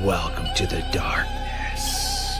Welcome to the darkness.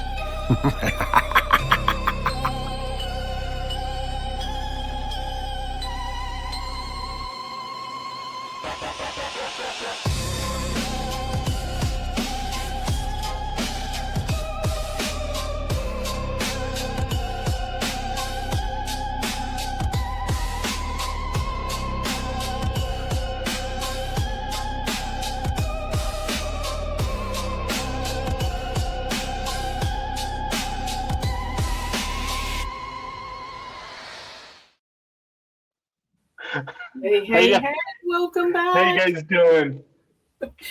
Hey, welcome back. How you guys doing?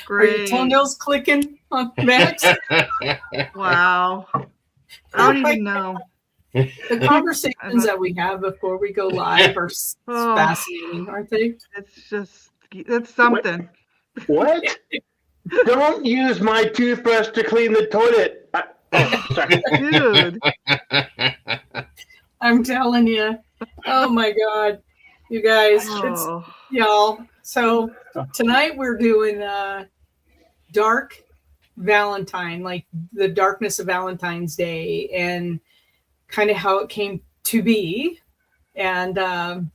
Great. Are your toenails clicking on Max? Wow. I don't even know. The conversations that we have before we go live are fascinating, aren't they? It's something. What? Don't use my toothbrush to clean the toilet. Sorry. Dude. I'm telling you. Oh my God. You guys, y'all. So tonight we're doing Dark Valentine, like the darkness of Valentine's Day and kind of how it came to be. And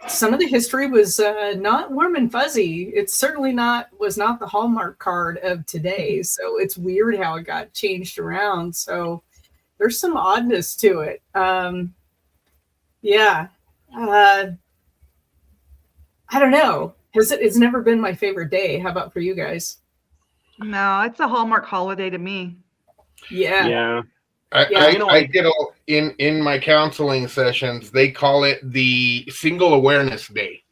some of the history was not warm and fuzzy. It certainly was not the Hallmark card of today. So it's weird how it got changed around. So there's some oddness to it. I don't know. It's never been my favorite day. How about for you guys? No, it's a Hallmark holiday to me. Yeah. I get in my counseling sessions, they call it the Single Awareness Day.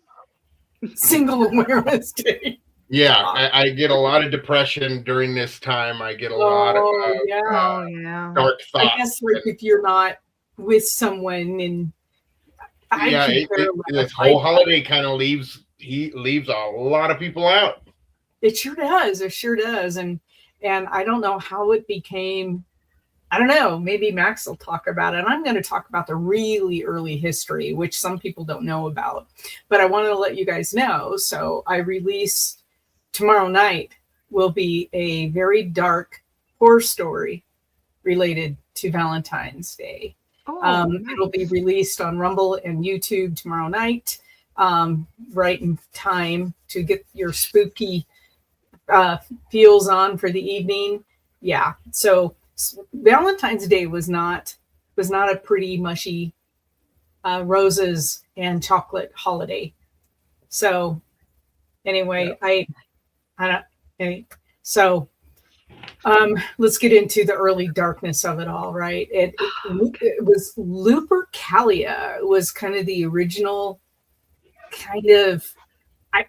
Single Awareness Day. Yeah, I get a lot of depression during this time. I get a lot of dark thoughts. I guess like if you're not with someone and this whole holiday kind of leaves a lot of people out. It sure does. It sure does. And I don't know how it became. I don't know. Maybe Max will talk about it. And I'm going to talk about the really early history, which some people don't know about. But I wanted to let you guys know. So I release tomorrow night will be a very dark horror story related to Valentine's Day. Nice. It'll be released on Rumble and YouTube tomorrow night, right in time to get your spooky feels on for the evening. Yeah. So Valentine's Day was not a pretty mushy roses and chocolate holiday. So anyway, let's get into the early darkness of it all, right? It was Lupercalia was kind of the original kind of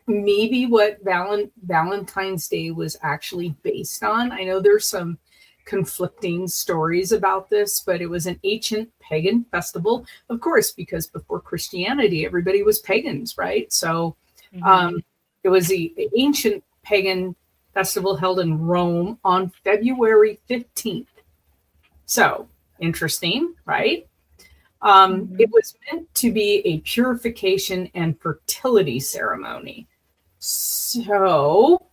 maybe what Valentine's Day was actually based on. I know there's some conflicting stories about this, but it was an ancient pagan festival, of course, because before Christianity, everybody was pagans, right? So it was the ancient pagan festival held in Rome on February 15th. So interesting, right? It was meant to be a purification and fertility ceremony. So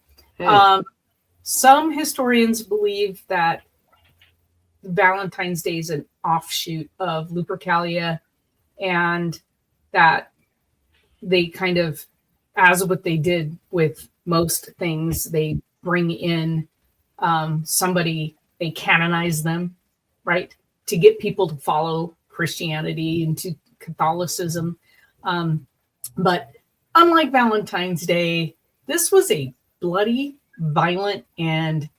some historians believe that Valentine's Day is an offshoot of Lupercalia, and that they kind of, as what they did with most things, they bring in somebody, they canonize them, right, to get people to follow Christianity and to Catholicism. But unlike Valentine's Day, this was a bloody, violent, and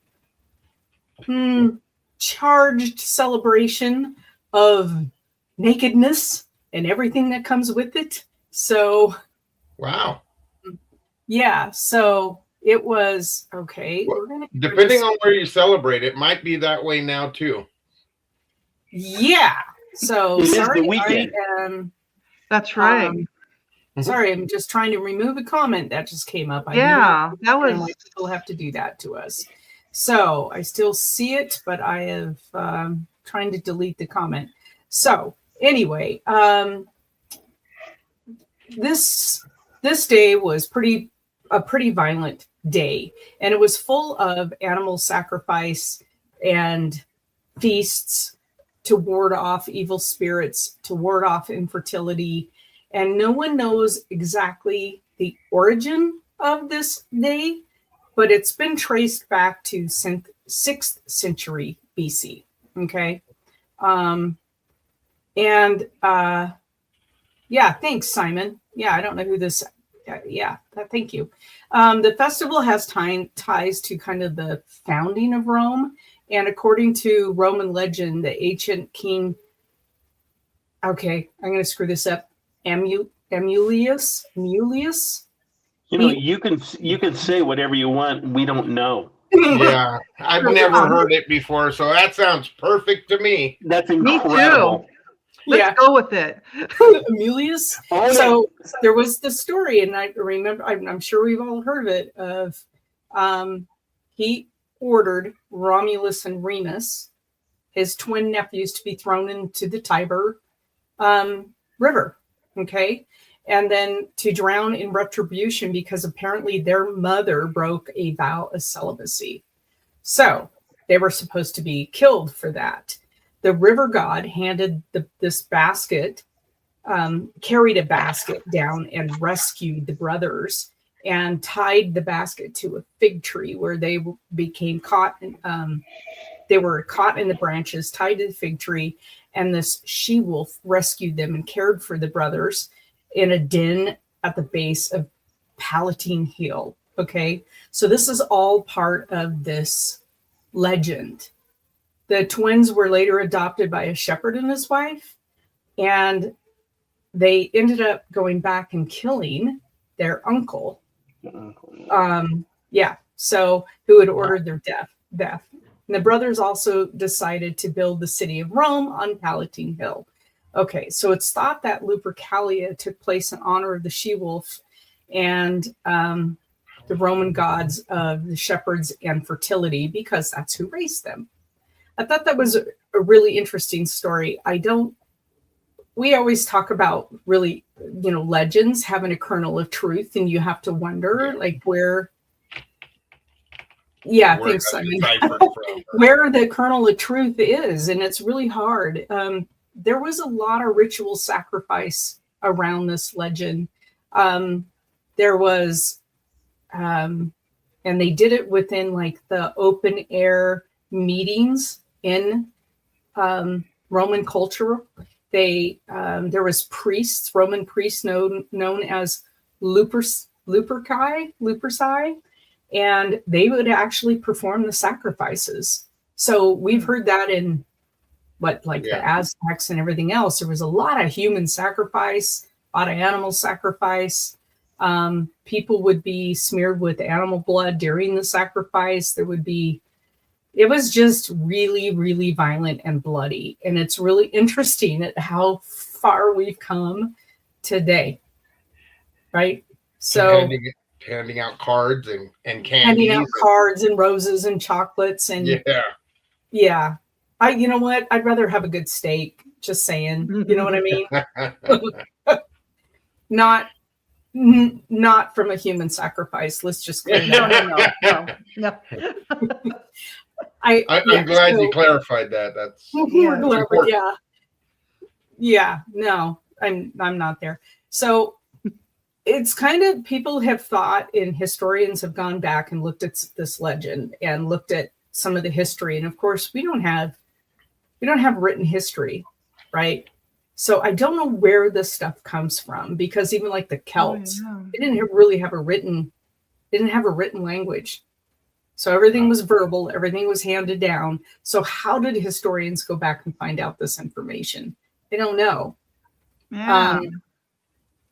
charged celebration of nakedness and everything that comes with it. So, wow. Yeah, so it was okay. Well, depending on where you celebrate, it might be that way now too. Yeah. So it is the weekend. That's right. Sorry, I'm just trying to remove a comment that just came up. That was. People have to do that to us. So I still see it, but I have trying to delete the comment. So anyway, this day was pretty a pretty violent day, and it was full of animal sacrifice and feasts to ward off evil spirits, to ward off infertility. And no one knows exactly the origin of this day, but it's been traced back to 6th century BC. Okay. Yeah, thanks, Simon. Yeah, I don't know who this. Thank you. The festival has ties to kind of the founding of Rome, and according to Roman legend, the ancient king. Okay, I'm going to screw this up. Amulius. You know, you can say whatever you want. We don't know. Yeah, I've never heard it before, so that sounds perfect to me. That's Me incredible. too. Let's go with it. Amulius. So there was the story, and I remember, I'm sure we've all heard of it, of he ordered Romulus and Remus, his twin nephews, to be thrown into the Tiber River. Okay. And then to drown in retribution because apparently their mother broke a vow of celibacy. So they were supposed to be killed for that. The river god handed this basket, carried a basket down and rescued the brothers and tied the basket to a fig tree where they became caught. They were caught in the branches, tied to the fig tree, and this she-wolf rescued them and cared for the brothers in a den at the base of Palatine Hill. Okay, so this is all part of this legend. The twins were later adopted by a shepherd and his wife, and they ended up going back and killing their uncle. So who had ordered their death. And the brothers also decided to build the city of Rome on Palatine Hill. Okay, so it's thought that Lupercalia took place in honor of the she-wolf and the Roman gods of the shepherds and fertility, because that's who raised them. I thought that was a really interesting story. We always talk about really, legends having a kernel of truth, and you have to wonder, like, where thanks, Simon. Where the kernel of truth is, and it's really hard. There was a lot of ritual sacrifice around this legend. There was, and they did it within like the open air meetings in Roman culture. There was priests, Roman priests known as Luperci, and they would actually perform the sacrifices. So we've heard that in the Aztecs and everything else. There was a lot of human sacrifice, a lot of animal sacrifice. People would be smeared with animal blood during the sacrifice. It was just really, really violent and bloody. And it's really interesting at how far we've come today. Right? So handing out cards and candies. Handing out cards and roses and chocolates and yeah. You know what? I'd rather have a good steak. Just saying. You know what I mean? Not from a human sacrifice. Let's just clear that. No. I'm glad you clarified that. That's no, I'm not there. So it's kind of, people have thought, and historians have gone back and looked at this legend and looked at some of the history. And of course, we don't have written history, right? So I don't know where this stuff comes from, because even like the Celts, they didn't really have a written language. So everything was verbal, everything was handed down. So how did historians go back and find out this information? They don't know. Yeah.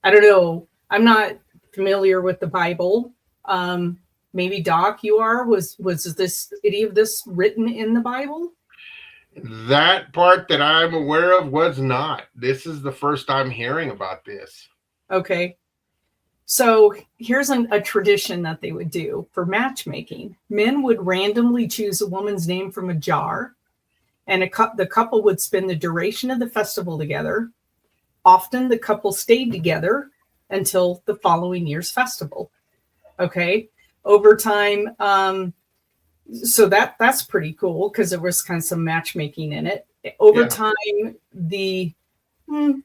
I don't know. I'm not familiar with the Bible. Maybe Doc, you are. Was any of this written in the Bible? That part that I'm aware of was not. This is the first I'm hearing about this. Okay. So here's a tradition that they would do for matchmaking. Men would randomly choose a woman's name from a jar, and the couple would spend the duration of the festival together. Often the couple stayed together until the following year's festival. Okay. Over time, so that's pretty cool because there was kind of some matchmaking in it. Over time, the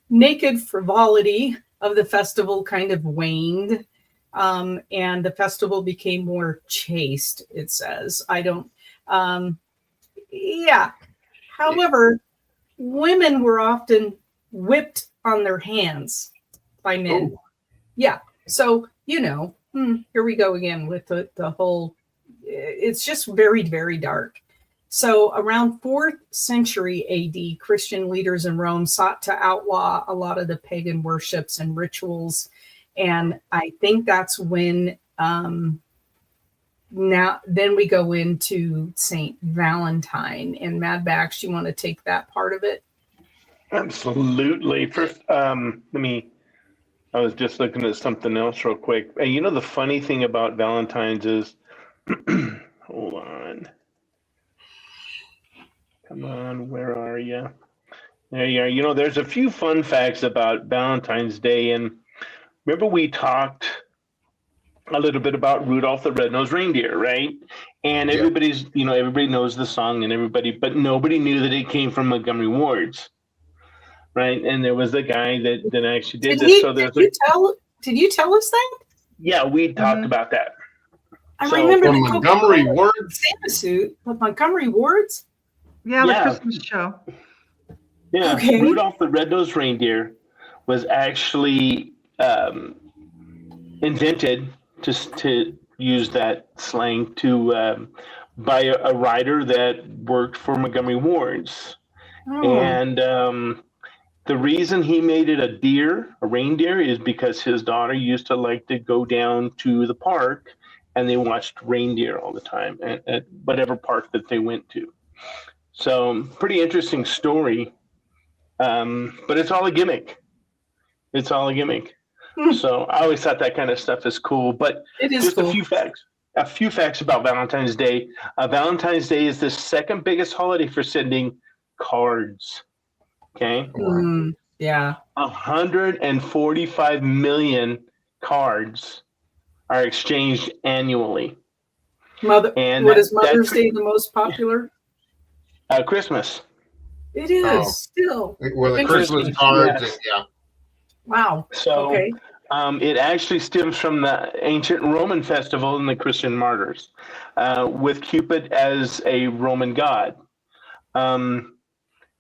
naked frivolity of the festival kind of waned, and the festival became more chaste, it says. I don't, yeah. However, women were often whipped on their hands by men. Oh. Yeah. So, here we go again with the whole, it's just very, very dark. So around 4th century AD, Christian leaders in Rome sought to outlaw a lot of the pagan worships and rituals. And I think that's when, then we go into Saint Valentine. And Mad Max, you want to take that part of it? Absolutely. First, I was just looking at something else real quick. And the funny thing about Valentine's is, hold on. Come on, where are you? There you are. There's a few fun facts about Valentine's Day. And remember we talked a little bit about Rudolph the Red-Nosed Reindeer, right? And everybody knows the song but nobody knew that it came from Montgomery Ward's. Right, and there was a guy that actually did this. Did you tell us that? Yeah, we talked about that. I remember the Montgomery Ward's Santa suit with Montgomery Ward's. Yeah, the Christmas show. Yeah, okay. Rudolph the Red-Nosed Reindeer was actually invented, just to use that slang, by a writer that worked for Montgomery Ward's, and the reason he made it a reindeer, is because his daughter used to like to go down to the park and they watched reindeer all the time at whatever park that they went to. So pretty interesting story, but it's all a gimmick. It's all a gimmick. So I always thought that kind of stuff is cool, but it is just cool. A few facts about Valentine's Day. Valentine's Day is the second biggest holiday for sending cards. Okay. Yeah. 145 million cards are exchanged annually. Is Mother's Day the most popular? Christmas. It is still. Well, the Christmas cards, yeah. Wow. So, it actually stems from the ancient Roman festival and the Christian martyrs, with Cupid as a Roman god.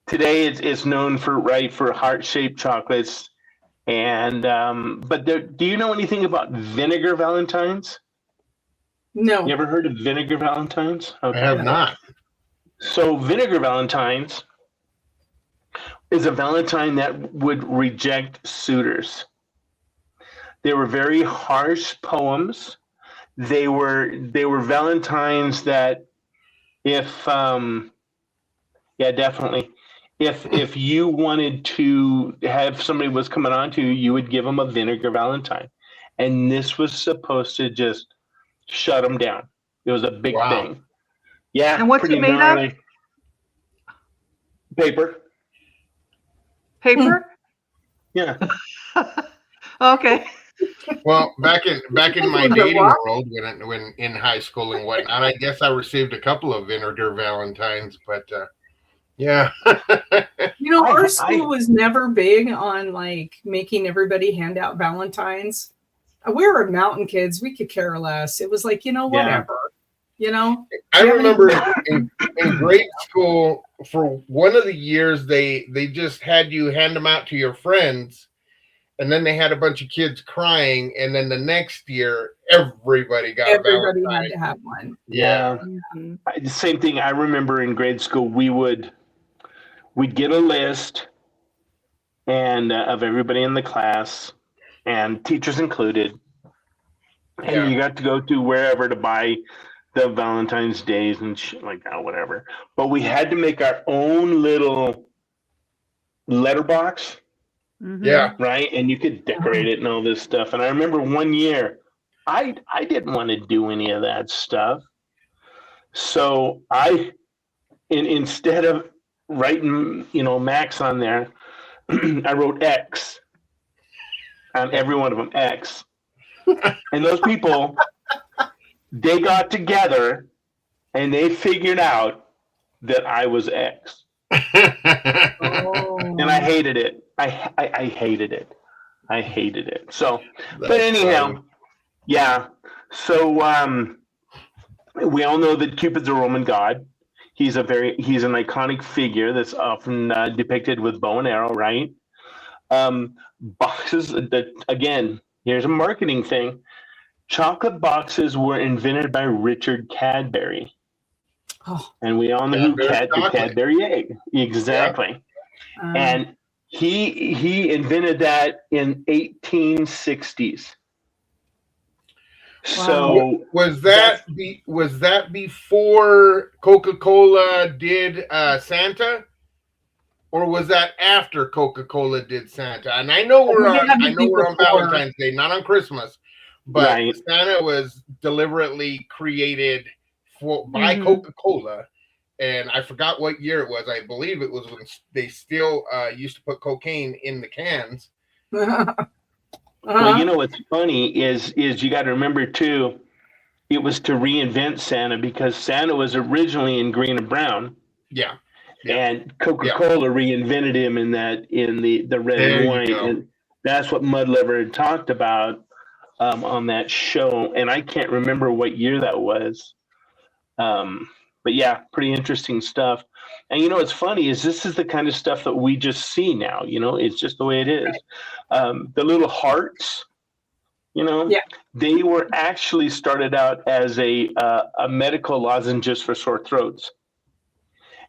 Today, it's known for heart-shaped chocolates, and do you know anything about vinegar Valentines? No. You ever heard of vinegar Valentines? Okay. I have not. So vinegar Valentines is a Valentine that would reject suitors. They were very harsh poems. They were Valentines that definitely. If you wanted to have somebody was coming on to you, you would give them a vinegar Valentine. And this was supposed to just shut them down. It was a big thing. Yeah. And what's it made of? Paper. Paper? Yeah. Okay. Well, back in my dating world, when in high school and whatnot, I guess I received a couple of vinegar Valentines, but yeah. Our school was never big on making everybody hand out Valentines. We were mountain kids. We could care less. It was whatever. I remember in grade school, for one of the years, they just had you hand them out to your friends, and then they had a bunch of kids crying, and then the next year, everybody had to have one. Yeah. Mm-hmm. Same thing. I remember in grade school, we'd get a list and of everybody in the class, and teachers included, and you got to go to wherever to buy the Valentine's Days and shit like that, whatever. But we had to make our own little letterbox. Mm-hmm. Yeah. Right. And you could decorate it and all this stuff. And I remember one year, I didn't want to do any of that stuff. So instead of writing, Max on there, I wrote X on every one of them, X. And those people they got together and they figured out that I was X. Oh. And I hated it. I hated it. I hated it. So, but That's anyhow, funny. yeah. So we all know that Cupid's a Roman god. He's an iconic figure that's often depicted with bow and arrow, right? Boxes that, again, here's a marketing thing. Chocolate boxes were invented by Richard Cadbury. Oh. And we all know who Cadbury the chocolate. Cadbury egg. Exactly. And he invented that in 1860s. Wow. So was that before Coca-Cola did Santa, or was that after Coca-Cola did Santa? And I know we're on before. Valentine's Day, not on Christmas, but Right. Santa was deliberately created by Coca-Cola. And I forgot what year it was. I believe it was when they still used to put cocaine in the cans. Well, you know what's funny is you got to remember too, it was to reinvent Santa because Santa was originally in green and brown. Yeah. And Coca-Cola reinvented him in the red There and white, you go. and that's what Mud Liver had talked about on that show. And I can't remember what year that was. But yeah, pretty interesting stuff. And you know what's funny is this is the kind of stuff that we just see now. You know, it's just the way it is. The little hearts, you know, they were actually started out as a medical lozenges for sore throats.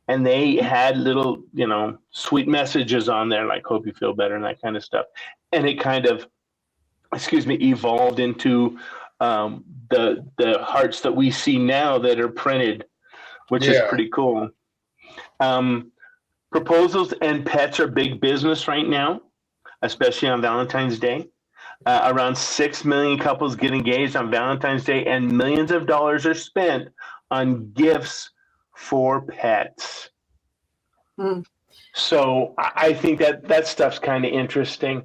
And they had little, you know, sweet messages on there like "hope you feel better" and that kind of stuff. And it kind of, evolved into the hearts that we see now that are printed, which is pretty cool. Proposals and pets are big business right now, especially on Valentine's Day. Around 6 million couples get engaged on Valentine's Day, and millions of dollars are spent on gifts for pets. So I think that stuff's kind of interesting.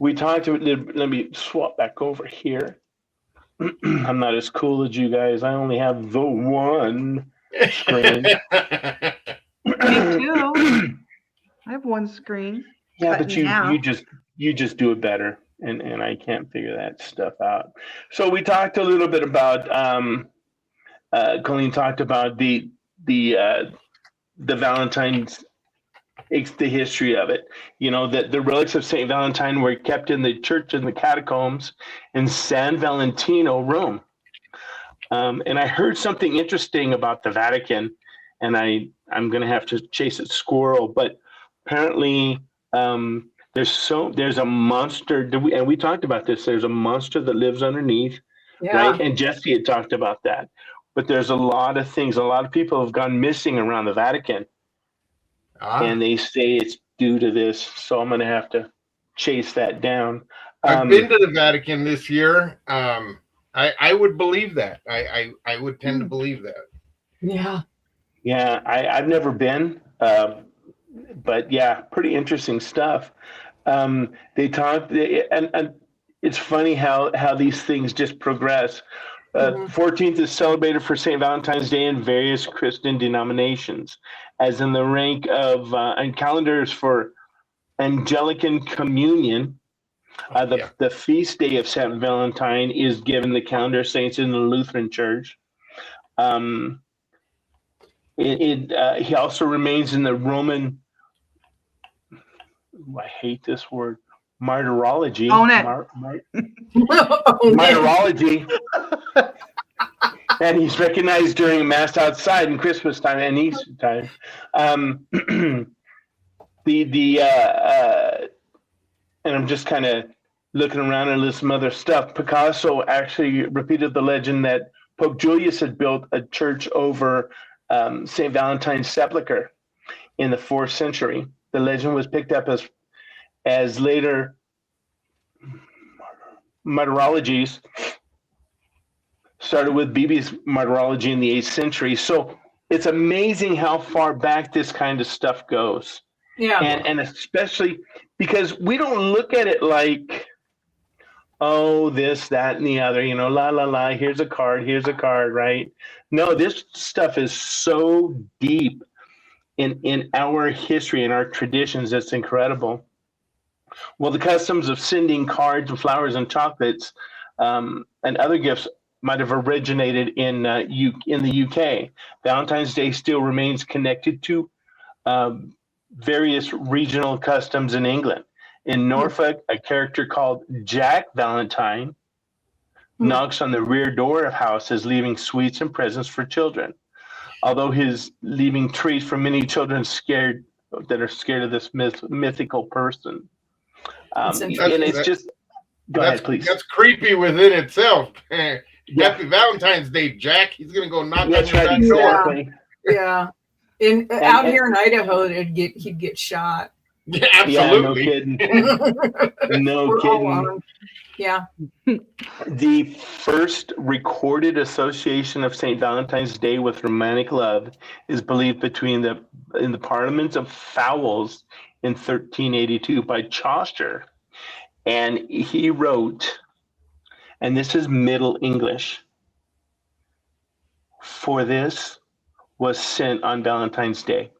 We talked about, let me swap back over here. I'm not as cool as you guys. I only have the one screen. Me too. I have one screen. Yeah, but you just do it better, and I can't figure that stuff out. So we talked a little bit about Colleen talked about the Valentine's, the history of it. You know, that the relics of Saint Valentine were kept in the church in the catacombs in San Valentino, Rome. And I heard something interesting about the Vatican, and I'm going to have to chase a squirrel, but apparently there's a monster, and we talked about this. There's a monster that lives underneath, right? And Jesse had talked about that. But there's a lot of things. A lot of people have gone missing around the Vatican, and they say it's due to this. So I'm going to have to chase that down. I've been to the Vatican this year. I would believe that. I would tend to believe that. Yeah. I've never been, but yeah, pretty interesting stuff. They talk, and it's funny how these things just progress. 14th is celebrated for St. Valentine's Day in various Christian denominations, as in the rank of and calendars for Anglican Communion. The feast day of St. Valentine is given the calendar saints in the Lutheran Church. He also remains in the Roman. I hate this word. Martyrology. Own it. Martyrology. And he's recognized during Mass outside and Christmas time and Easter time. And I'm just kind of looking around and some other stuff. Picasso actually repeated the legend that Pope Julius had built a church over St. Valentine's sepulchre in the 4th century. The legend was picked up as later martyrologies started with Bebe's martyrology in the 8th century. So it's amazing how far back this kind of stuff goes. Yeah. And especially because we don't look at it like oh, this, that, and the other, la, la, la, here's a card, right? No, this stuff is so deep in our history and our traditions. It's incredible. Well, the customs of sending cards and flowers and chocolates and other gifts might have originated in the UK. Valentine's Day still remains connected to various regional customs in England. In Norfolk, a character called Jack Valentine knocks on the rear door of houses, leaving sweets and presents for children. Although his leaving treats for many children that are scared of this mythical person. And it's just, go ahead, please. That's creepy within itself. Happy Valentine's Day, Jack. He's gonna go knock on your back door. Yeah. Out here in Idaho, he'd get shot. Yeah, absolutely. Yeah, no kidding. Yeah. The first recorded association of St. Valentine's Day with romantic love is believed in the Parliament of Fowls in 1382 by Chaucer. And he wrote, and this is Middle English, "For this was sent on Valentine's Day,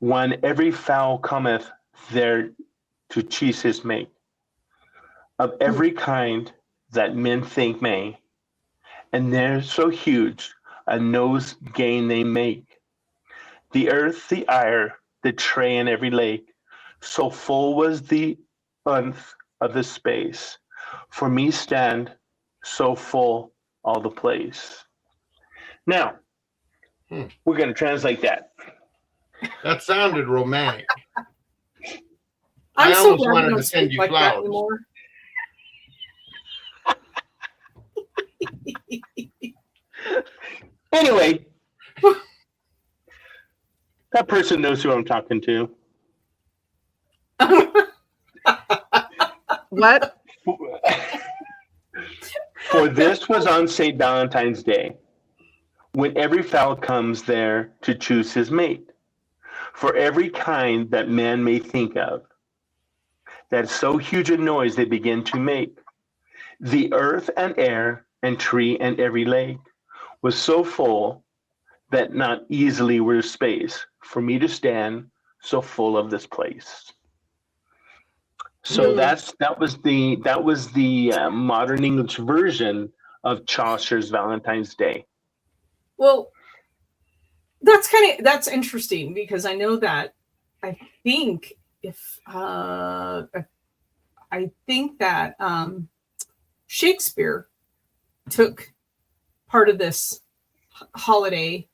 when every fowl cometh there to chase his mate, of every kind that men think may, and they're so huge a nose gain they make. The earth, the ire, the tray, and every lake, so full was the umph of the space, for me stand so full all the place." Now, we're going to translate that. That sounded romantic. I so almost wanted to send you flowers. Anyway, that person knows who I'm talking to. What? For this was on St. Valentine's Day, when every fowl comes there to choose his mate, for every kind that man may think of, that so huge a noise they begin to make. The earth and air and tree and every lake was so full that not easily were space for me to stand so full of this place. So that was the modern English version of Chaucer's Valentine's Day. Well, that's interesting, because I know that I think that Shakespeare took part of this holiday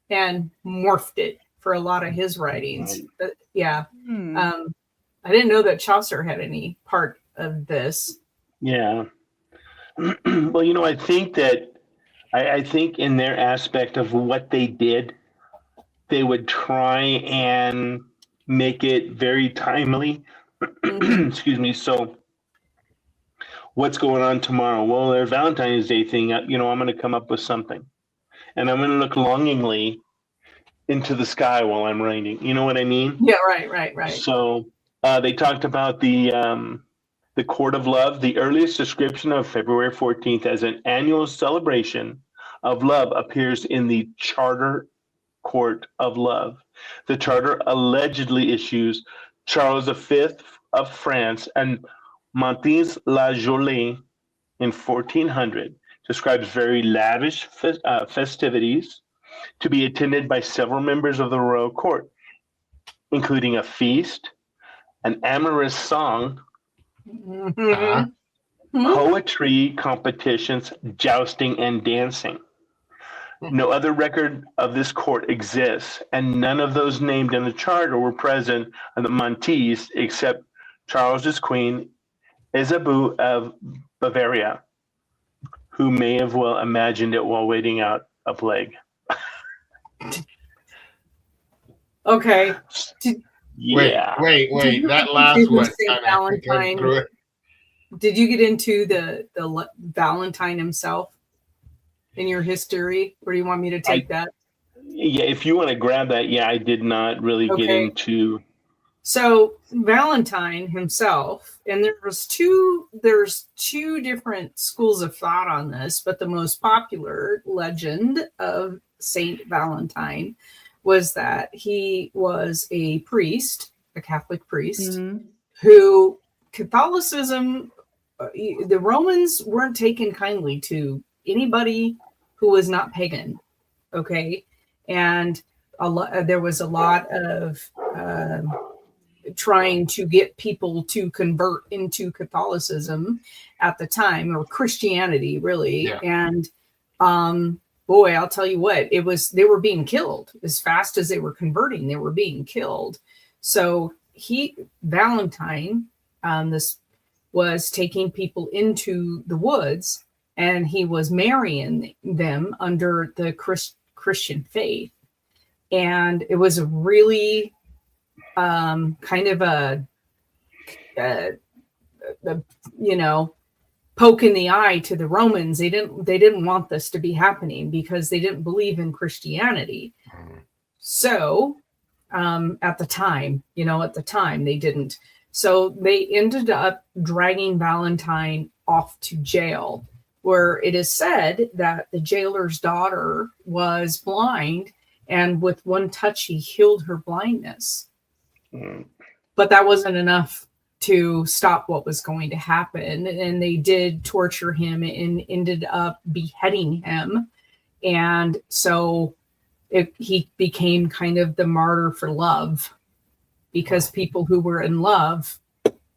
and morphed it for a lot of his writings. But, yeah. I didn't know that Chaucer had any part of this. Yeah. Well, I think that I think in their aspect of what they did, they would try and make it very timely. Excuse me. So what's going on tomorrow? Well, their Valentine's Day thing, I'm going to come up with something. And I'm going to look longingly into the sky while I'm writing. You know what I mean? Yeah, right. So they talked about the Court of Love. The earliest description of February 14th as an annual celebration of love appears in the Charter Court of Love. The charter allegedly issues Charles V of France and Montes la Jolie in 1400 describes very lavish festivities to be attended by several members of the royal court, including a feast, an amorous song, poetry competitions, jousting, and dancing. No other record of this court exists, and none of those named in the charter were present at the Montes except Charles's queen, Isabeau of Bavaria, who may have well imagined it while waiting out a plague. Okay. Yeah. Wait. That last one. Valentine. Did you get into the Valentine himself in your history? Or do you want me to take that? Yeah, if you want to grab that, I did not really get into. So Valentine himself, and there's two different schools of thought on this, but the most popular legend of Saint Valentine was that he was a priest, a Catholic priest, who Catholicism, the Romans weren't taken kindly to anybody who was not pagan. Okay. And there was a lot of trying to get people to convert into Catholicism at the time, or Christianity, really. Yeah. And boy, I'll tell you what, they were being killed as fast as they were converting. They were being killed. So Valentine, this was taking people into the woods, and he was marrying them under the Christian faith. And it was a really kind of a poke in the eye to the Romans. They didn't want this to be happening because they didn't believe in Christianity. So at the time they didn't. So they ended up dragging Valentine off to jail, where it is said that the jailer's daughter was blind, and with one touch he healed her blindness. But that wasn't enough to stop what was going to happen. And they did torture him and ended up beheading him. And so he became kind of the martyr for love, because people who were in love,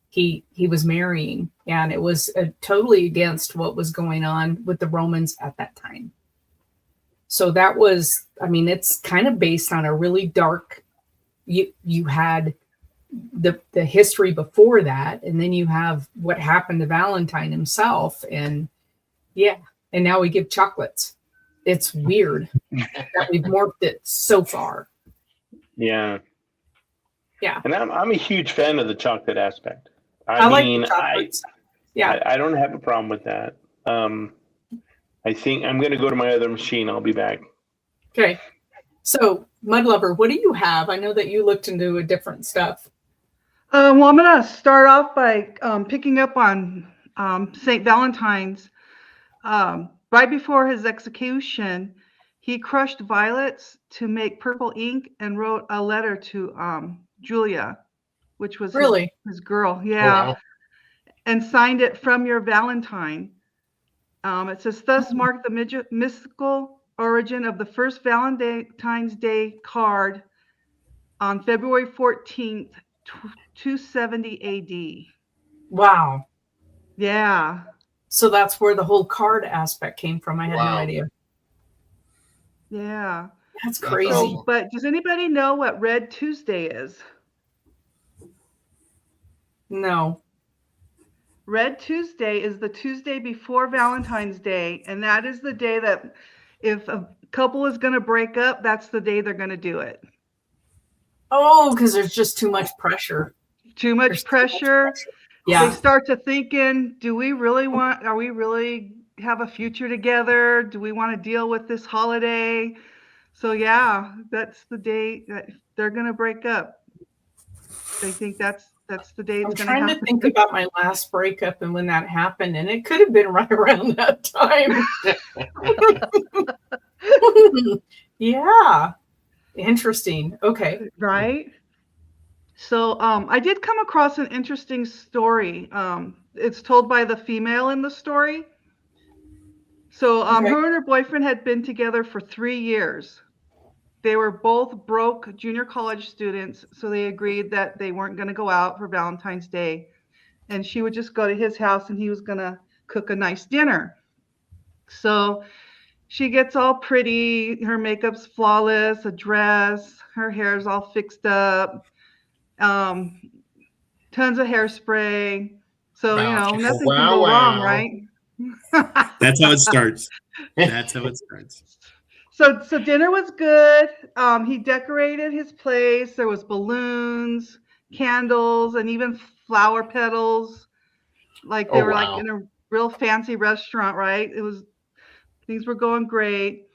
he was marrying. And it was totally against what was going on with the Romans at that time. So that was, it's kind of based on a really dark, you had the history before that, and then you have what happened to Valentine himself, and now we give chocolates. It's weird that we've morphed it so far. Yeah. And I'm a huge fan of the chocolate aspect. I like the chocolates. I don't have a problem with that. I think I'm going to go to my other machine. I'll be back. Okay. So, Mud Lover, what do you have? I know that you looked into a different stuff. Well, I'm going to start off by picking up on St. Valentine's. Right before his execution, he crushed violets to make purple ink and wrote a letter to Julia, which was his girl. Yeah. Oh, wow. And signed it, "From your Valentine." It says, "Thus marked the mystical origin of the first Valentine's Day card on February 14th, 270 AD. Wow. Yeah. So that's where the whole card aspect came from. I had no idea. Yeah. That's crazy. But does anybody know what Red Tuesday is? No. Red Tuesday is the Tuesday before Valentine's Day, and that is the day that if a couple is going to break up, that's the day they're going to do it. Oh, because there's just too much pressure. Too much pressure. Yeah. They start to thinking, are we really have a future together? Do we want to deal with this holiday? So yeah, that's the day that they're going to break up. They think that's the day it's going to happen. I'm trying to think about my last breakup and when that happened, and it could have been right around that time. Yeah. Interesting. Okay. Right. So I did come across an interesting story. It's told by the female in the story. So her and her boyfriend had been together for 3 years. They were both broke junior college students, so they agreed that they weren't going to go out for Valentine's Day. And she would just go to his house and he was going to cook a nice dinner. So she gets all pretty, her makeup's flawless, a dress, her hair's all fixed up, tons of hairspray. So, nothing can go wrong, right? That's how it starts. That's how it starts. So dinner was good. He decorated his place. There was balloons, candles, and even flower petals. Like they were like in a real fancy restaurant, right? Things were going great.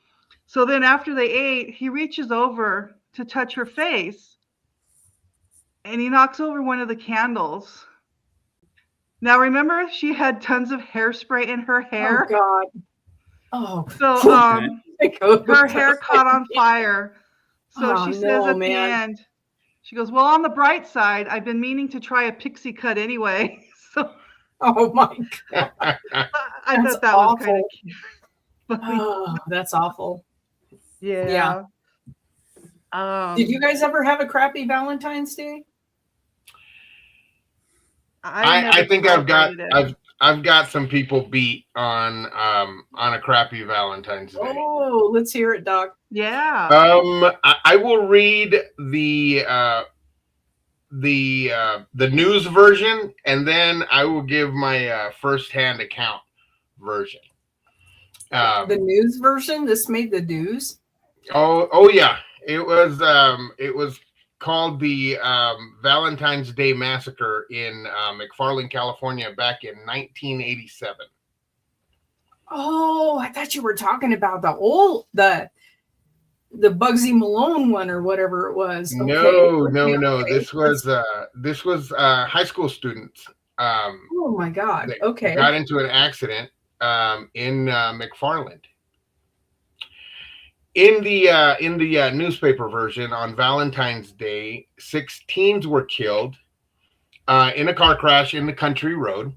So then after they ate, he reaches over to touch her face. and he knocks over one of the candles. Now, remember, she had tons of hairspray in her hair. Oh God. Oh. So her hair caught on fire. So she says at the end, she goes, "Well, on the bright side, I've been meaning to try a pixie cut anyway." So, oh my God. I thought that was kind of cute. Oh, that's awful. Yeah. Did you guys ever have a crappy Valentine's Day? I think I've got some people beat on a crappy Valentine's Day. Oh, let's hear it, Doc. Yeah. I will read the news version, and then I will give my firsthand account version. The news version. This made the news. Oh yeah, it was called the Valentine's Day Massacre in McFarland, California, back in 1987. Oh, I thought you were talking about the Bugsy Malone one or whatever it was. No. This was high school students. Oh my God. Okay. Got into an accident in McFarland. In the newspaper version, on Valentine's Day, 6 teens were killed in a car crash in the country road.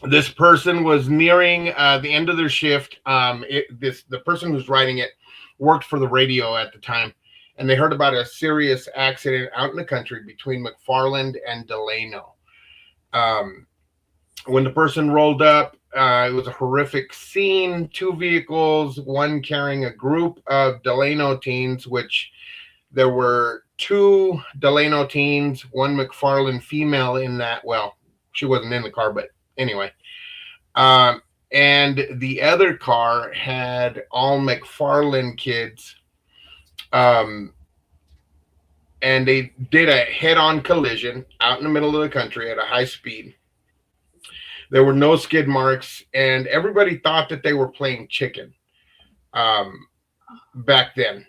This person was nearing the end of their shift. The person who's writing it worked for the radio at the time, and they heard about a serious accident out in the country between McFarland and Delano. When the person rolled up, it was a horrific scene. 2 vehicles, one carrying a group of Delano teens, which there were 2 Delano teens, 1 McFarland female in that. Well, she wasn't in the car, but anyway. And the other car had all McFarland kids. And they did a head-on collision out in the middle of the country at a high speed. There were no skid marks, and everybody thought that they were playing chicken back then.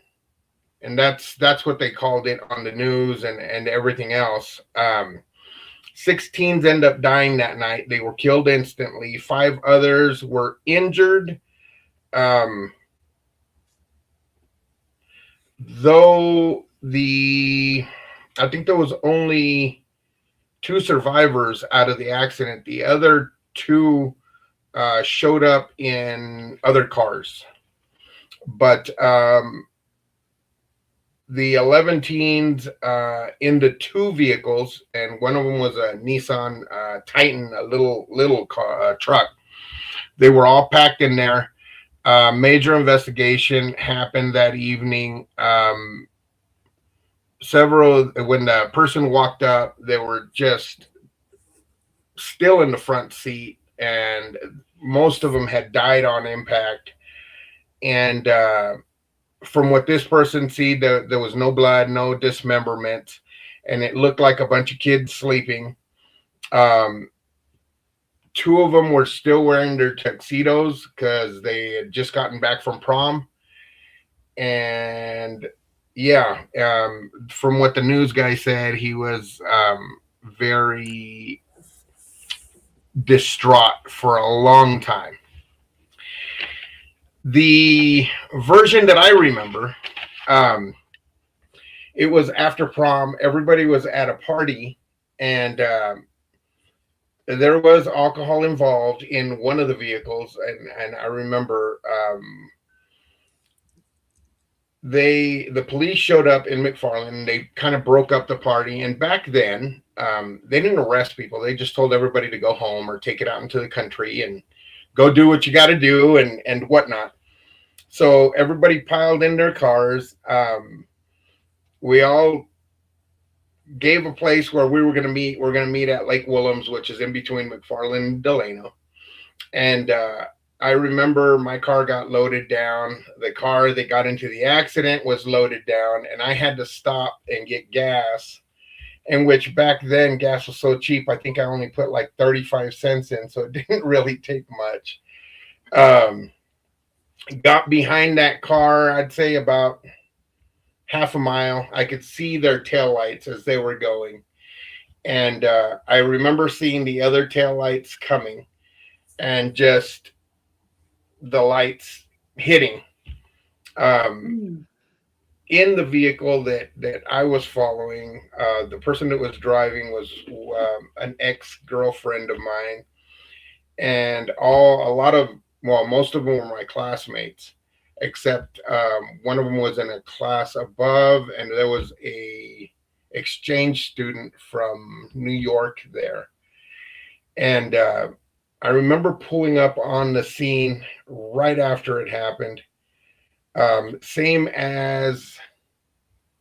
And that's what they called it on the news and everything else. 6 teens end up dying that night. They were killed instantly. 5 others were injured. Though I think there was only 2 survivors out of the accident. The other 2 showed up in other cars. But the 11 teens in the 2 vehicles, and one of them was a Nissan Titan, a little car, truck. They were all packed in there. Major investigation happened that evening. When the person walked up, they were just still in the front seat, and most of them had died on impact. And from what this person see, there was no blood, no dismemberment, and it looked like a bunch of kids sleeping. 2 of them were still wearing their tuxedos because they had just gotten back from prom. And from what the news guy said, he was very distraught for a long time. The version that I remember, it was after prom. Everybody was at a party, and there was alcohol involved in one of the vehicles. And I remember the police showed up in McFarland, and they kind of broke up the party. And back then, they didn't arrest people. They just told everybody to go home or take it out into the country and go do what you got to do and whatnot. So everybody piled in their cars. We all gave a place where we were going to meet. We're going to meet at Lake Willems, which is in between McFarland and Delano. And I remember my car got loaded down. The car that got into the accident was loaded down, and I had to stop and get gas. In which back then gas was so cheap, I think I only put like 35 cents in, so it didn't really take much. Got behind that car, I'd say about half a mile. I could see their taillights as they were going. And I remember seeing the other taillights coming and just the lights hitting. In the vehicle that I was following, the person that was driving was an ex-girlfriend of mine, and most of them were my classmates, except one of them was in a class above, and there was a exchange student from New York there. And I remember pulling up on the scene right after it happened. Same as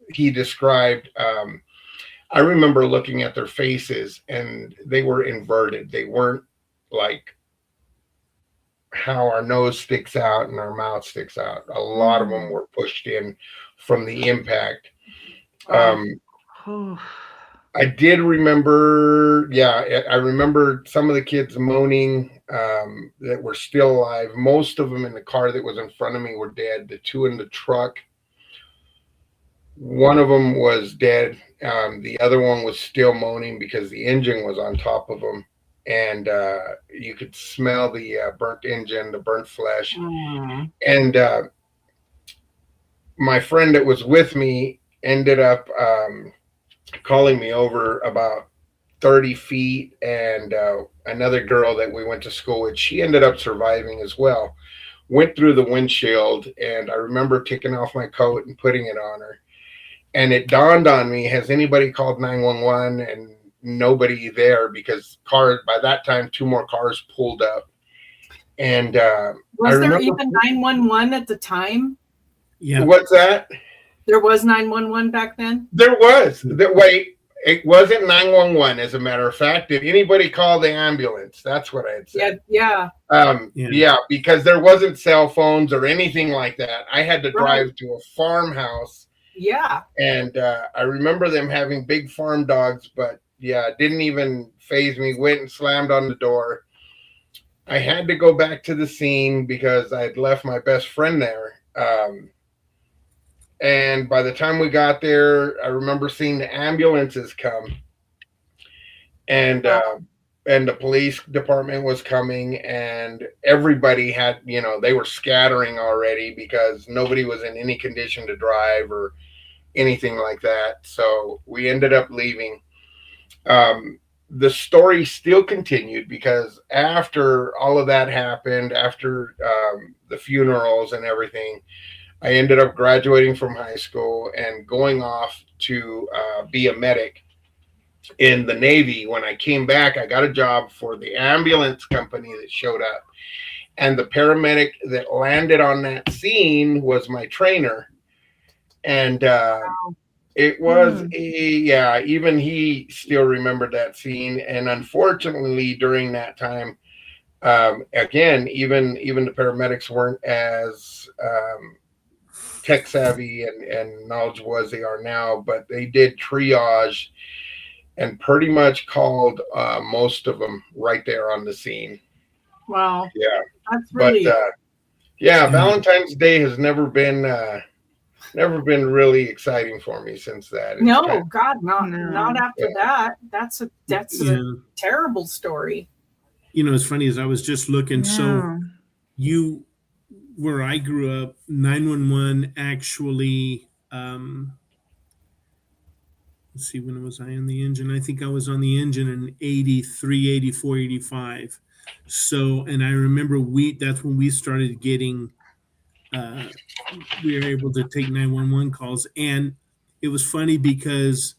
he described. I remember looking at their faces and they were inverted. They weren't like how our nose sticks out and our mouth sticks out. A lot of them were pushed in from the impact. I did remember, I remember some of the kids moaning that were still alive. Most of them in the car that was in front of me were dead. The two in the truck, one of them was dead. The other one was still moaning because the engine was on top of him. And you could smell the burnt engine, the burnt flesh. And my friend that was with me ended up calling me over about 30 feet, and another girl that we went to school with, she ended up surviving as well. Went through the windshield, and I remember taking off my coat and putting it on her. And it dawned on me, has anybody called 911? And nobody there, because by that time, 2 more cars pulled up. And was there even 911 at the time? Yeah. What's that? There was 911 back then? There was. Wait, it wasn't 911, as a matter of fact. Did anybody call the ambulance? That's what I had said. Yeah. Yeah, because there wasn't cell phones or anything like that. I had to drive to a farmhouse. Yeah. And I remember them having big farm dogs, but yeah, it didn't even faze me. Went and slammed on the door. I had to go back to the scene because I had left my best friend there. And by the time we got there, I remember seeing the ambulances come, and the police department was coming, and everybody had, they were scattering already because nobody was in any condition to drive or anything like that. So we ended up leaving. The story still continued because after all of that happened, after the funerals and everything, I ended up graduating from high school and going off to be a medic in the Navy. When I came back, I got a job for the ambulance company that showed up. And the paramedic that landed on that scene was my trainer. And it was even he still remembered that scene. And unfortunately, during that time, again, even the paramedics weren't as tech savvy and knowledgeable as they are now, but they did triage and pretty much called most of them right there on the scene. Wow. Yeah. That's really... But Valentine's Day has never been really exciting for me since that. It's not after that. That's a terrible story. It's funny, as I was just looking, so where I grew up, 911 actually, let's see, when was I on the engine? I think I was on the engine in 83, 84, 85. So, and I remember that's when we started getting, we were able to take 911 calls. And it was funny because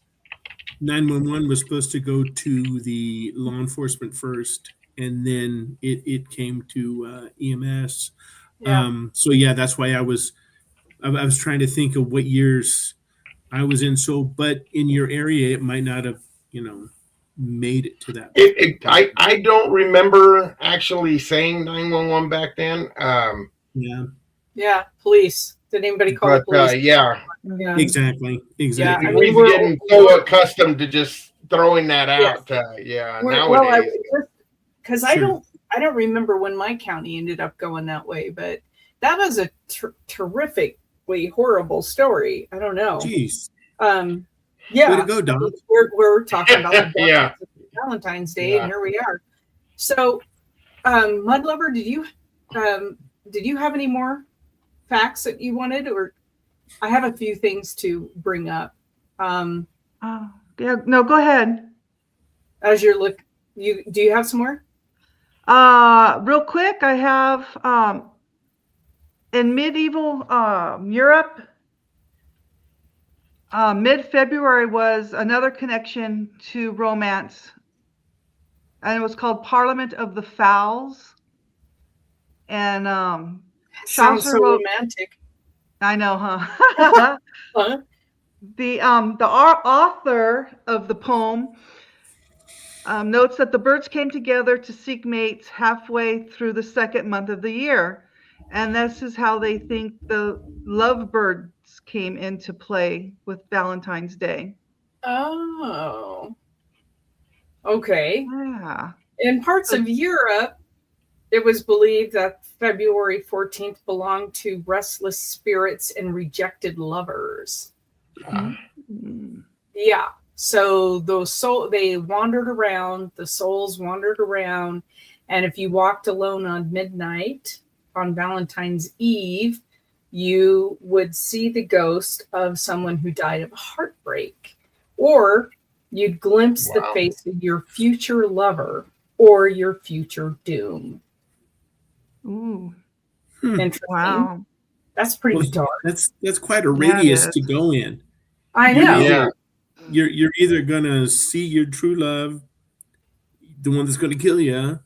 911 was supposed to go to the law enforcement first, and then it came to EMS. So that's why I was trying to think of what years I was in. So, but in your area, it might not have, made it to that. I don't remember actually saying 911 back then. Yeah, police. Did anybody call the police? Yeah, exactly. Yeah, we're getting so accustomed to just throwing that out. Nowadays, because I don't remember when my county ended up going that way, but that was a terrific horribly horrible story. I don't know. Jeez. Yeah. Way to go, Doc. We're talking about the Yeah. Valentine's Day, Yeah. and here we are. So, Mudlover, did you have any more facts that you wanted, or I have a few things to bring up. Yeah, no, go ahead. As you're do you have some more? Real quick, I have in medieval Europe, mid-February was another connection to romance, and it was called Parliament of the Fowls. And Sounds Chaucer so wrote, romantic. I know, huh? Huh? The author of the poem notes that the birds came together to seek mates halfway through the second month of the year. And this is how they think the lovebirds came into play with Valentine's Day. Oh. Okay. Yeah. In parts of Europe, it was believed that February 14th belonged to restless spirits and rejected lovers. Mm-hmm. Yeah. So they wandered around, the souls wandered around, and if you walked alone on midnight on Valentine's Eve, you would see the ghost of someone who died of heartbreak, or you'd glimpse the face of your future lover or your future doom. Ooh. Interesting. Wow. That's pretty dark. That's quite a radius to go in. I know. You're either gonna see your true love, the one that's gonna kill you,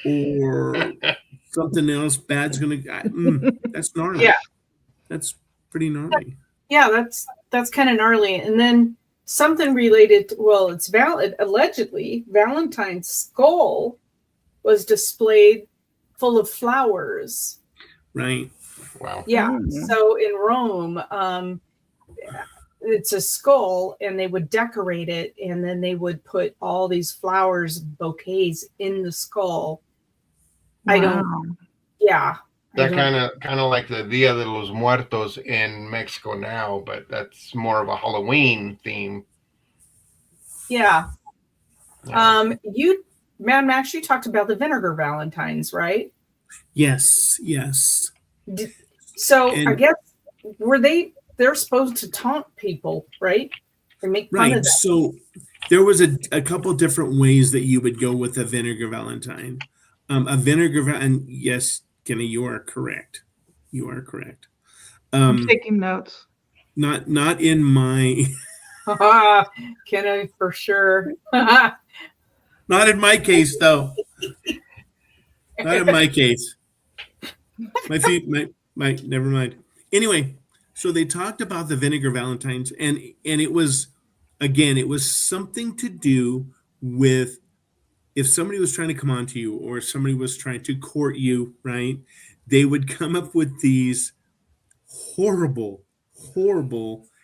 or something else bad's gonna. That's gnarly. Yeah, that's pretty gnarly. Yeah, that's kind of gnarly. And then something related. It's allegedly Valentine's skull was displayed full of flowers. Right. Wow. Yeah. So in Rome, it's a skull, and they would decorate it, and then they would put all these flowers, bouquets in the skull. Wow. That kind of like the Dia de los Muertos in Mexico now, but that's more of a Halloween theme. Yeah. Mad Max, you talked about the vinegar Valentines, right? Yes. I guess they're supposed to taunt people, right? Or make fun of them. So there was a couple different ways that you would go with a vinegar Valentine. And yes, Kenny, you are correct. I'm taking notes. Not in my Kenny, for sure. Not in my case, though. Not in my case. My feet, never mind. Anyway, so they talked about the vinegar Valentines, and it was something to do with if somebody was trying to come on to you, or somebody was trying to court you, right? They would come up with these horrible,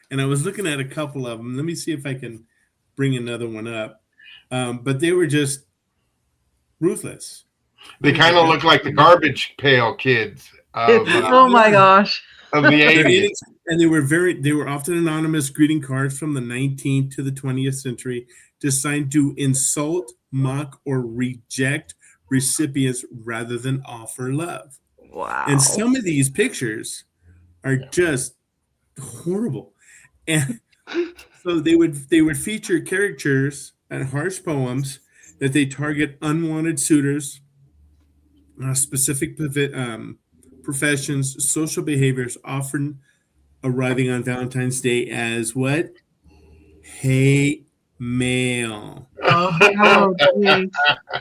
and I was looking at a couple of them. Let me see if I can bring another one up. But they were just ruthless. They kind of look like the Garbage Pail Kids. Oh my gosh. Of the 80s. And they were often anonymous greeting cards from the 19th to the 20th century, designed to insult, mock, or reject recipients rather than offer love. Wow. And some of these pictures are just horrible. And so they would feature caricatures and harsh poems that they target unwanted suitors, specific professions, social behaviors, often arriving on Valentine's Day as what? Hate mail. Oh,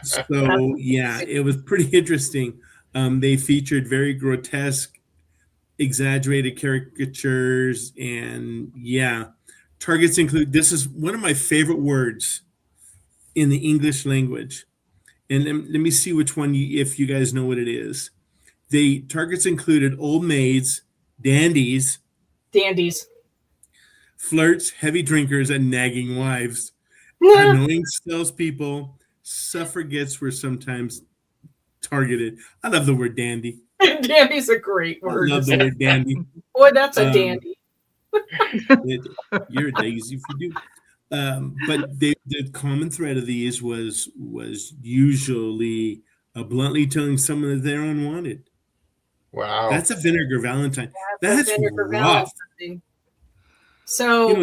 so yeah, it was pretty interesting. They featured very grotesque, exaggerated caricatures, and targets include. This is one of my favorite words in the English language, and let me see which one. If you guys know what it is, the targets included old maids, dandies, flirts, heavy drinkers, and nagging wives. Annoying salespeople, suffragettes were sometimes targeted. I love the word dandy. Dandy's a great I word. love the word dandy. Boy, that's a Um, dandy. You're a daisy if you do. But the common thread of these was usually bluntly telling someone that they're unwanted. Wow. That's a vinegar Valentine. That's That's vinegar rough. Valentine. So You know,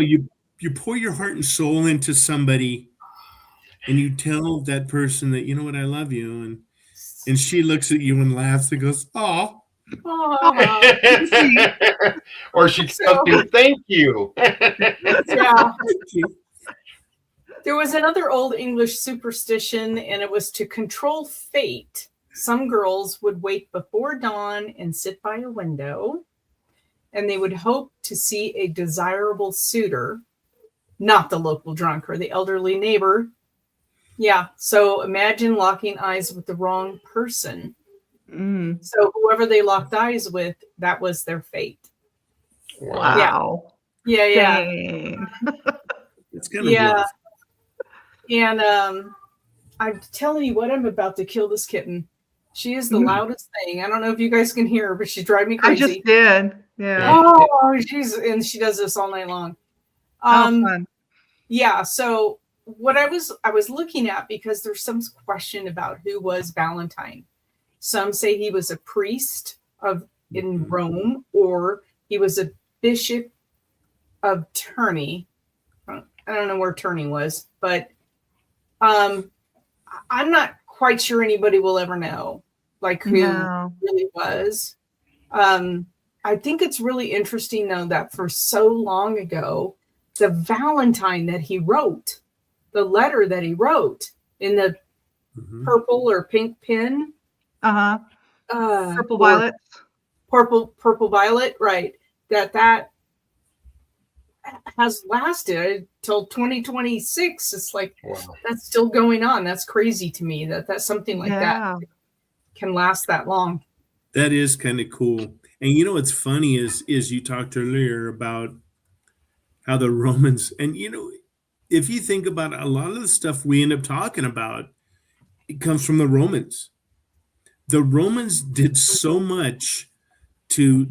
you pour your heart and soul into somebody, and you tell that person that, you know what, I love you, and she looks at you and laughs and goes, "Oh." Or she tells So- you, "Thank you." yeah. There was another old English superstition, and it was to control fate. Some girls would wait before dawn and sit by a window, and they would hope to see a desirable suitor, not the local drunk or the elderly neighbor. Yeah, so imagine locking eyes with the wrong person. Mm. So whoever they locked eyes with, that was their fate. Wow. Yeah. Dang. It's kind of rough. And I'm telling you what, I'm about to kill this kitten. She is the loudest thing. I don't know if you guys can hear her, but she's driving me I crazy. just did. Yeah. Oh, and she does this all night long. Fun. Yeah, so what I was looking at, because there's some question about who was Valentine. Some say he was a priest in Rome, or he was a bishop of Terni. I don't know where Terni was, but I'm not quite sure anybody will ever know, like, who really was. I think it's really interesting, though, that for so long ago, the Valentine that he wrote, the letter that he wrote in the purple or pink pen, Purple violets. Purple violet, right? That has lasted till 2026. It's like, that's still going on. That's crazy to me that something like that can last that long. That is kind of cool. And you know what's funny is you talked earlier about how the Romans, and you know, if you think about a lot of the stuff we end up talking about, it comes from the Romans. The Romans did so much to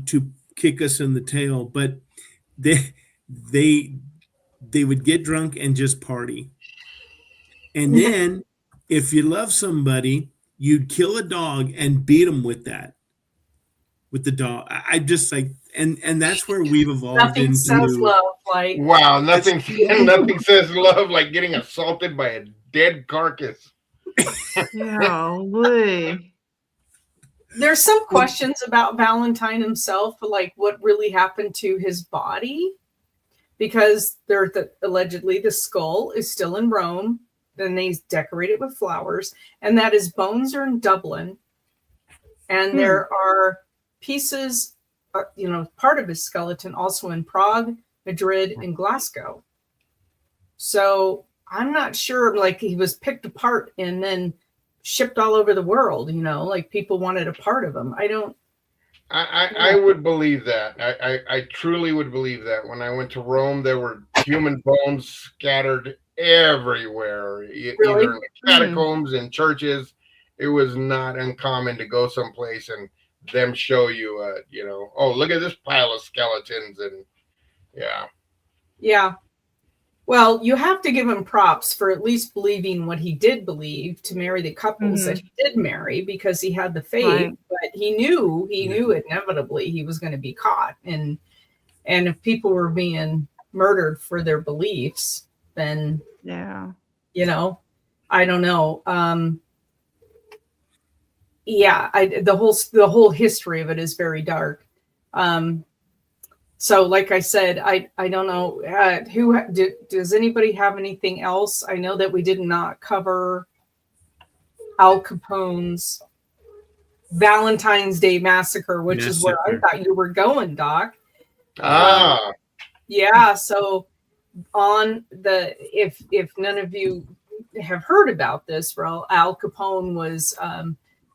kick us in the tail, but they would get drunk and just party. And then if you love somebody, you'd kill a dog and beat them with the dog. I just like, and that's where we've evolved nothing into. Says love, like, wow, nothing says love like getting assaulted by a dead carcass. Golly. There's some questions about Valentine himself, like what really happened to his body, because allegedly the skull is still in Rome, then they decorate it with flowers, and that his bones are in Dublin, and there are pieces, part of his skeleton also in Prague, Madrid, and Glasgow. So I'm not sure, like, he was picked apart and then shipped all over the world, like people wanted a part of him. I would believe that. I truly would believe that. When I went to Rome, there were human bones scattered everywhere, Really? either in the catacombs and churches. It was not uncommon to go someplace and them show you, oh, look at this pile of skeletons, and yeah. Well, you have to give him props for at least believing what he did believe, to marry the couples that he did marry, because he had the faith. Right. But he knew inevitably he was going to be caught, and if people were being murdered for their beliefs, then I don't know. The whole history of it is very dark. So, like I said, I don't know does anybody have anything else? I know that we did not cover Al Capone's Valentine's Day Massacre, which is where I thought you were going, Doc. Yeah. So, on if none of you have heard about this, well, Al Capone was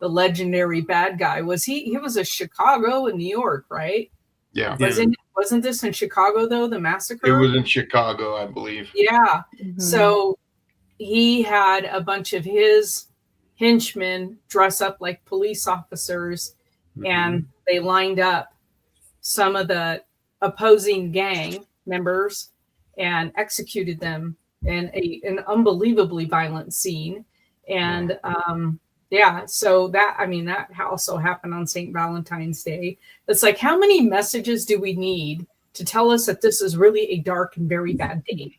the legendary bad guy. He was a Chicago and New York, right? Yeah. Wasn't this in Chicago, though, the massacre? It was in Chicago, I believe. Yeah. So he had a bunch of his henchmen dress up like police officers and they lined up some of the opposing gang members and executed them in an unbelievably violent scene. And so that, I mean, that also happened on St. Valentine's Day. It's like, how many messages do we need to tell us that this is really a dark and very bad day?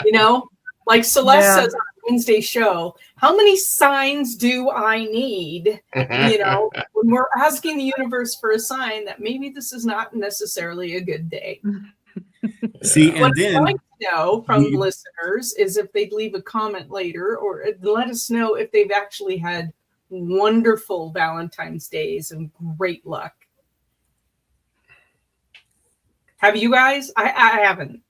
You know, like Celeste says on Wednesday show, how many signs do I need? You know, when we're asking the universe for a sign that maybe this is not necessarily a good day. See, and what then I'd like to know from listeners is if they'd leave a comment later, or let us know if they've actually had wonderful Valentine's days and great luck. Have you guys? I haven't.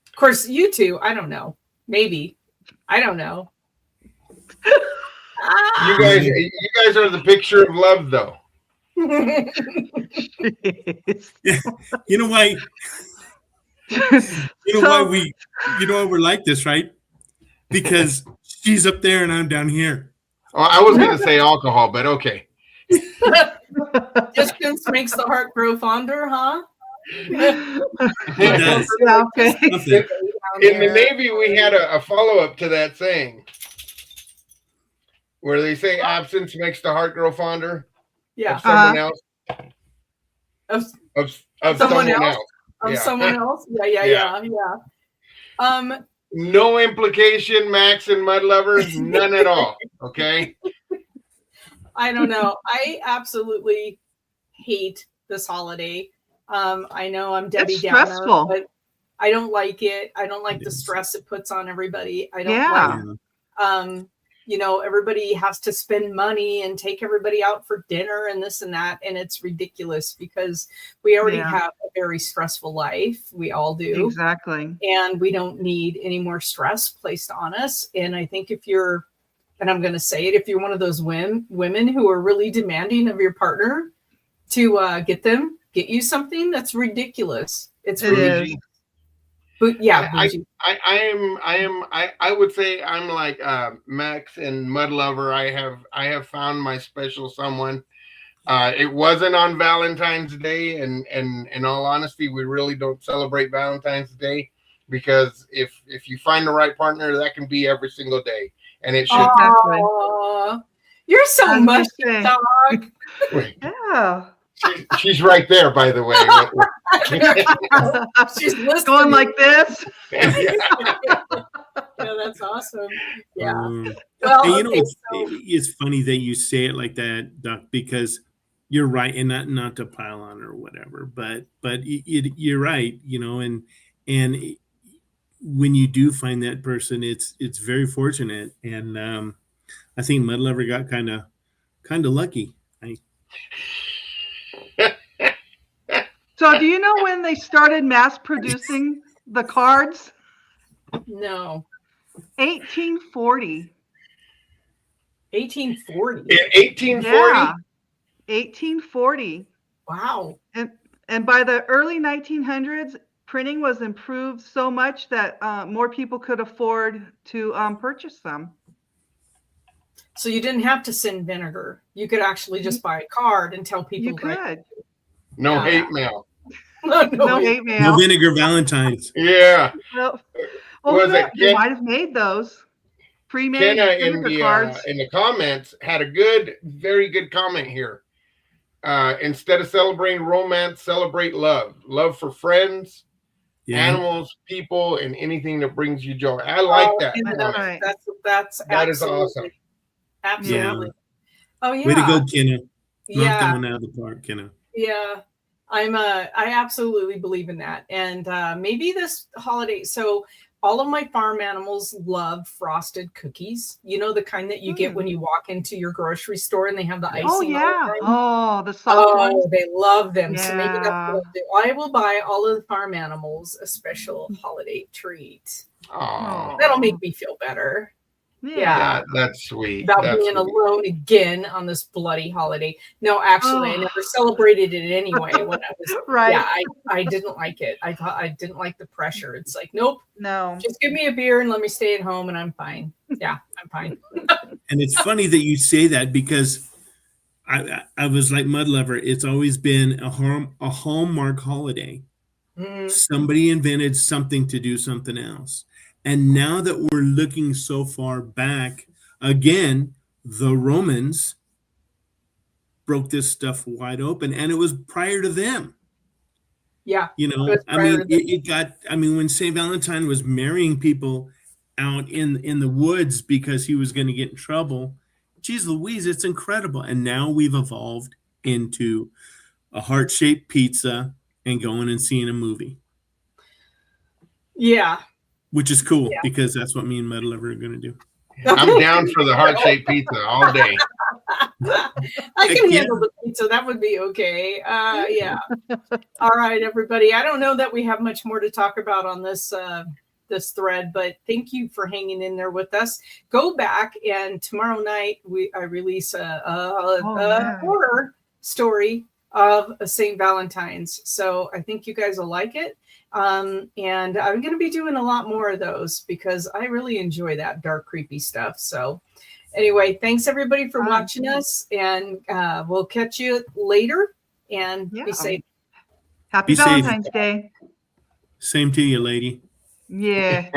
Of course, you two, I don't know. Maybe. I don't know. You guys are the picture of love, though. You know why? You know why we're like this, right? Because she's up there and I'm down here. Oh, I was going to say alcohol, but okay. Distance makes the heart grow fonder, huh? It does. Okay. In the Navy, we had a follow-up to that saying where they say absence makes the heart grow fonder. Yeah. Of someone else. Of someone else. Of someone else? Yeah. No implication, Max and Mud Lovers, none at all. Okay. I don't know. I absolutely hate this holiday. I know I'm Debbie Downer, but I don't like it. I don't like the stress it puts on everybody. I don't like you know, everybody has to spend money and take everybody out for dinner and this and that. And it's ridiculous because we already have a very stressful life. We all do. Exactly. And we don't need any more stress placed on us. And I think if you're, and I'm going to say it, if you're one of those women who are really demanding of your partner to get you something, that's ridiculous. It's ridiculous. But yeah, I would say I'm like Max and Mud Lover. I have found my special someone. It wasn't on Valentine's Day, and in all honesty, we really don't celebrate Valentine's Day because if you find the right partner, that can be every single day, and it should. You're so mushy, dog. Yeah. She's right there, by the way. She's listening. Going like this. Yeah, that's awesome. Yeah. Well, hey, you know, it's funny that you say it like that, Doc, because you're right, and not to pile on or whatever, but you're right, you know, and when you do find that person, it's very fortunate, and I think Mud Lover got kind of lucky. So do you know when they started mass producing the cards? No. 1840. 1840. In 1840? Yeah. 1840. Wow. And by the early 1900s, printing was improved so much that more people could afford to purchase them. So you didn't have to send vinegar. You could actually just buy a card and tell people. You could. No hate mail. No hate mail. No vinegar Valentines. Yeah. Well, You might have made those pre-made Kenna vinegar cards. In the comments had a very good comment here. Instead of celebrating romance, celebrate love. Love for friends, animals, people, and anything that brings you joy. I like that. Right. That is awesome. Absolutely. Yeah. Oh yeah. Way to go, Kenna. Yeah. Knock that one out of the park, Kenna. Yeah. I absolutely believe in that. And maybe this holiday, so all of my farm animals love frosted cookies. You know, the kind that you get when you walk into your grocery store and they have the icing. Oh, yeah. Oh, the soft ones. Oh, they love them. Yeah. So maybe that's what I'll do. I will buy all of the farm animals a special holiday treat. Oh, that'll make me feel better. Yeah, that's sweet. About being alone again on this bloody holiday. No, actually, I never celebrated it anyway when I was right. Yeah, I didn't like it. I thought I didn't like the pressure. It's like, nope. No. Just give me a beer and let me stay at home and I'm fine. Yeah, I'm fine. And it's funny that you say that because I was like Mud Lover. It's always been a Hallmark holiday. Mm, Somebody invented something to do something else. And now that we're looking so far back, again, the Romans broke this stuff wide open, and it was prior to them. yeah, You it know, was I prior mean, to the- it got, I mean, when St. Valentine was marrying people out in the woods because he was going to get in trouble, geez Louise, it's incredible. And now we've evolved into a heart-shaped pizza and going and seeing a movie, yeah. which is cool Yeah. because that's what me and Metal Lover are going to do. I'm down for the heart-shaped pizza all day. I can handle the pizza. That would be okay. Yeah. All right, everybody. I don't know that we have much more to talk about on this this thread, but thank you for hanging in there with us. Go back, and tomorrow night I release a horror story of St. Valentine's. So I think you guys will like it. And I'm going to be doing a lot more of those because I really enjoy that dark, creepy stuff. So anyway, thanks everybody for watching us, and we'll catch you later, and be safe. Happy Valentine's Day. Same to you, lady. Yeah.